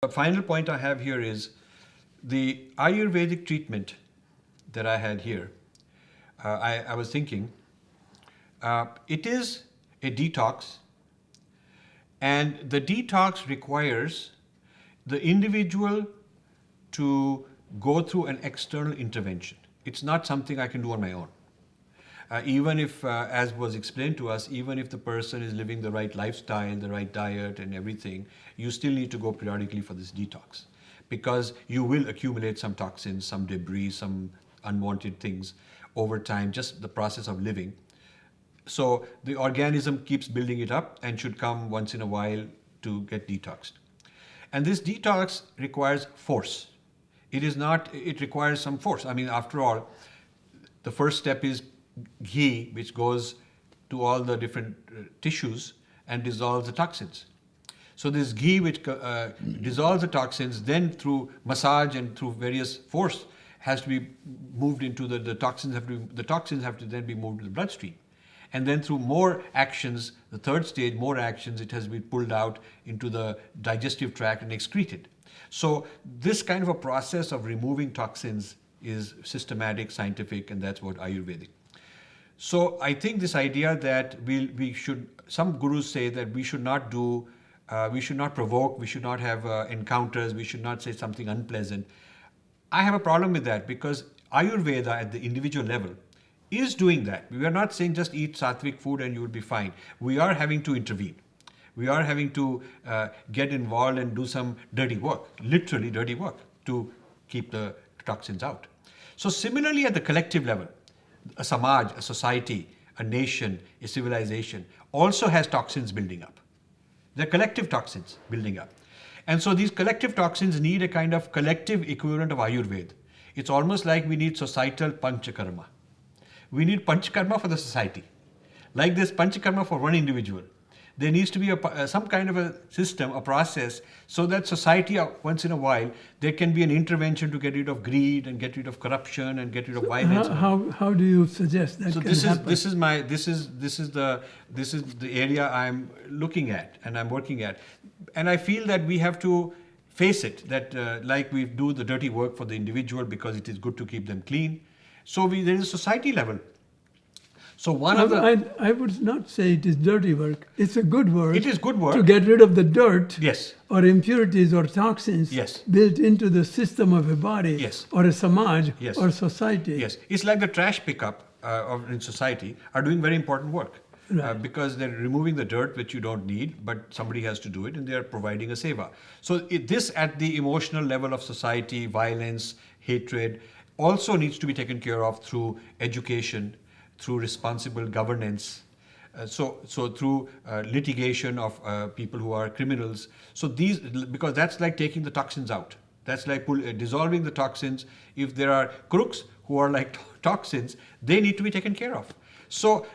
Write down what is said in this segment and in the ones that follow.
The final point I have here is the Ayurvedic treatment that I had here. I was thinking, it is a detox, and the detox requires the individual to go through an external intervention. It's not something I can do on my own. Even if, as was explained to us, even if the person is living the right lifestyle, the right diet and everything, you still need to go periodically for this detox, because you will accumulate some toxins, some debris, some unwanted things over time, just the process of living. So the organism keeps building it up and should come once in a while to get detoxed. And this detox requires force. It requires some force. I mean, after all, the first step is ghee, which goes to all the different tissues and dissolves the toxins. So this ghee which dissolves the toxins, then through massage and through various force has to be moved into the toxins have to then be moved to the bloodstream. And then through more actions, the third stage, more actions, it has to be pulled out into the digestive tract and excreted. So this kind of a process of removing toxins is systematic, scientific, and that's what Ayurvedic. So I think this idea that some gurus say that we should not provoke, we should not have encounters, we should not say something unpleasant. I have a problem with that, because Ayurveda at the individual level is doing that. We are not saying just eat sattvic food and you will be fine. We are having to intervene. We are having to get involved and do some dirty work, literally dirty work, to keep the toxins out. So similarly at the collective level, a samaj, a society, a nation, a civilization also has toxins building up. They're collective toxins building up. And so these collective toxins need a kind of collective equivalent of Ayurveda. It's almost like we need societal panchakarma. We need panchakarma for the society. Like this panchakarma for one individual. There needs to be some kind of a system, a process, so that society, once in a while, there can be an intervention to get rid of greed and get rid of corruption and get rid of violence. How do you suggest that can happen? This is the area I'm looking at and I'm working at, and I feel that we have to face it. That like we do the dirty work for the individual because it is good to keep them clean. So there is a society level. So I would not say it is dirty work. It's a good work. It is good work. To get rid of the dirt, yes, or impurities or toxins, yes, built into the system of a body, yes, or a samaj, yes, or society. Yes, it's like the trash pickup in society are doing very important work. Right. Because they're removing the dirt which you don't need, but somebody has to do it, and they're providing a seva. So this at the emotional level of society, violence, hatred, also needs to be taken care of through education, through responsible governance, so through litigation of people who are criminals. So because that's like taking the toxins out. That's like dissolving the toxins. If there are crooks who are like toxins, they need to be taken care of. So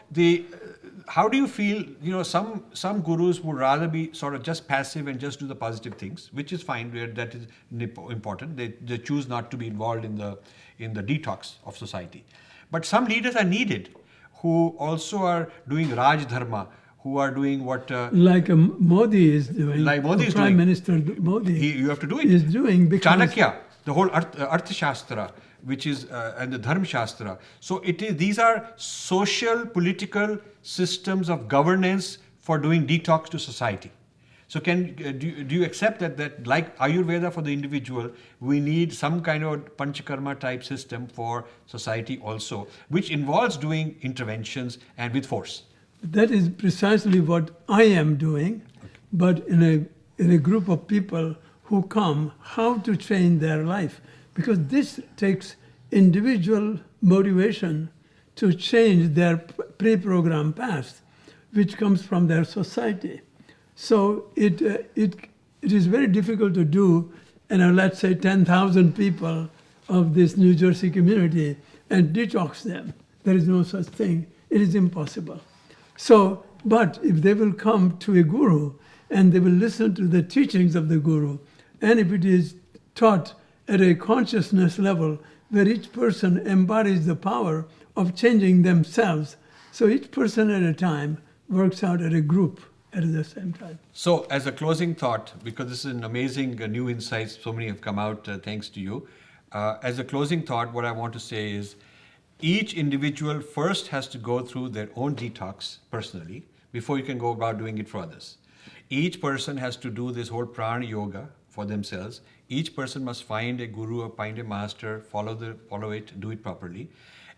how do you feel? Some gurus would rather be sort of just passive and just do the positive things, which is fine. That is important. They choose not to be involved in the detox of society. But some leaders are needed who also are doing Raj Dharma, who are doing what... like Modi is doing. Like Modi is Prime doing. Minister Modi. You have to do it. Is doing because... Chanakya, the whole Artha Shastra, which is, and the Dharma Shastra. So these are social, political systems of governance for doing detox to society. So do you accept that like Ayurveda for the individual, we need some kind of panchakarma type system for society also, which involves doing interventions and with force? That is precisely what I am doing, okay. But in a group of people who come, how to change their life, because this takes individual motivation to change their pre-programmed past, which comes from their society. So it is very difficult to do, let's say 10,000 people of this New Jersey community and detox them. There is no such thing. It is impossible. So, but if they will come to a guru and they will listen to the teachings of the guru, and if it is taught at a consciousness level where each person embodies the power of changing themselves, so each person at a time works out at a group at the same time. So, as a closing thought, because this is an amazing new insights, so many have come out thanks to you. As a closing thought, what I want to say is each individual first has to go through their own detox personally before you can go about doing it for others. Each person has to do this whole prana yoga for themselves. Each person must find a guru or find a master, follow it, do it properly,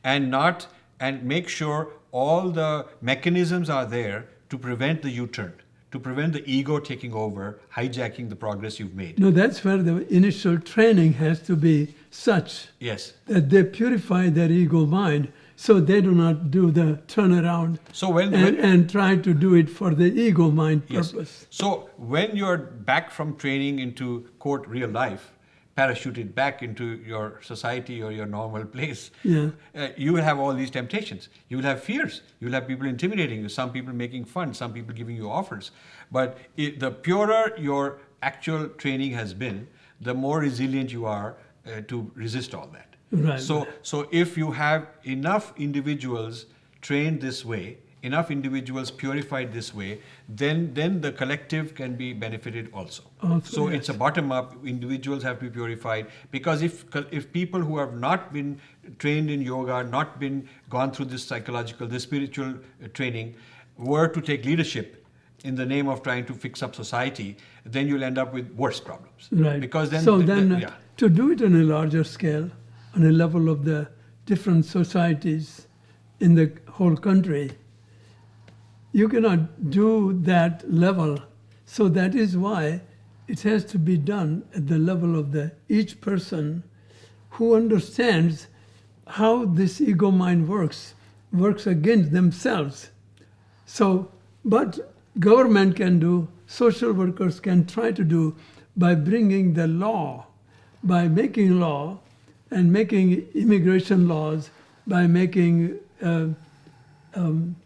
and make sure all the mechanisms are there to prevent the U-turn, to prevent the ego taking over, hijacking the progress you've made. No, that's where the initial training has to be such Yes. that they purify their ego mind so they do not do the turnaround So and try to do it for the ego mind purpose. Yes. So when you're back from training into quote real life, parachuted back into your society or your normal place, Yeah. You will have all these temptations. You will have fears. You will have people intimidating you, some people making fun, some people giving you offers. But the purer your actual training has been, the more resilient you are to resist all that. Right. So if you have enough individuals trained this way, enough individuals purified this way, then the collective can be benefited also. So yes. it's a bottom up. Individuals have to be purified, because if people who have not been trained in yoga, not been gone through this spiritual training, were to take leadership in the name of trying to fix up society, then you'll end up with worse problems. Right. Because then to do it on a larger scale, on a level of the different societies in the whole country, you cannot do that level. So that is why it has to be done at the level of each person who understands how this ego mind works against themselves. So, but government can do, social workers can try to do by bringing the law, by making law and making immigration laws, by making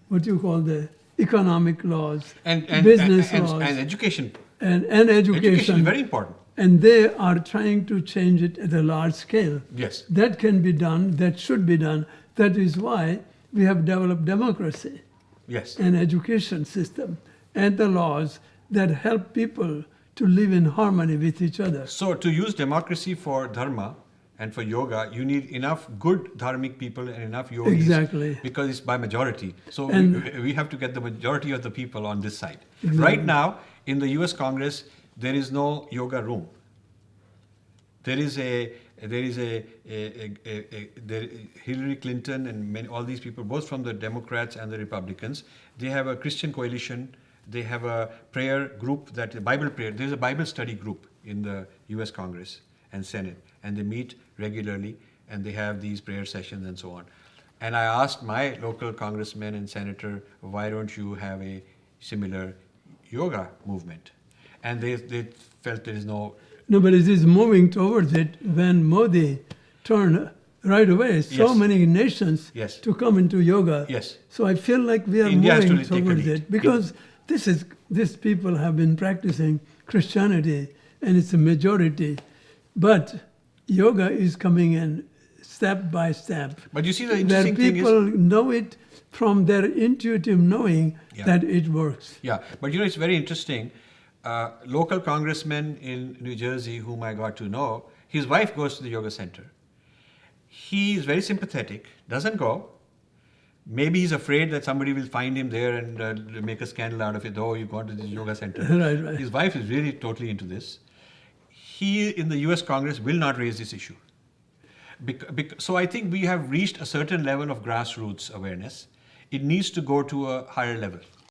what you call the economic laws, and business laws, and education. And education. Education is very important. And they are trying to change it at a large scale. Yes. That can be done, that should be done. That is why we have developed democracy. Yes. An education system and the laws that help people to live in harmony with each other. So to use democracy for dharma and for yoga, you need enough good dharmic people and enough yogis. Exactly. Because it's by majority. So we have to get the majority of the people on this side. Exactly. Right now, in the US Congress, there is no yoga room. Hillary Clinton and all these people, both from the Democrats and the Republicans, they have a Christian coalition. They have a prayer group, Bible prayer. There's a Bible study group in the US Congress and Senate, and they meet regularly and they have these prayer sessions and so on. And I asked my local congressman and senator, why don't you have a similar yoga movement? And they felt there is no... No, but it is moving towards it when Modi turned right away so many nations to come into yoga. Yes. So I feel like we are India moving towards it because these people have been practicing Christianity and it's a majority. But yoga is coming in step by step. But you see, the interesting thing is... Where people know it from their intuitive knowing that it works. Yeah, but it's very interesting. Local congressman in New Jersey, whom I got to know, his wife goes to the yoga center. He is very sympathetic, doesn't go. Maybe he's afraid that somebody will find him there and make a scandal out of it. Oh, you've gone to this yoga center. Right. His wife is really totally into this. He, in the US Congress, will not raise this issue. So I think we have reached a certain level of grassroots awareness. It needs to go to a higher level.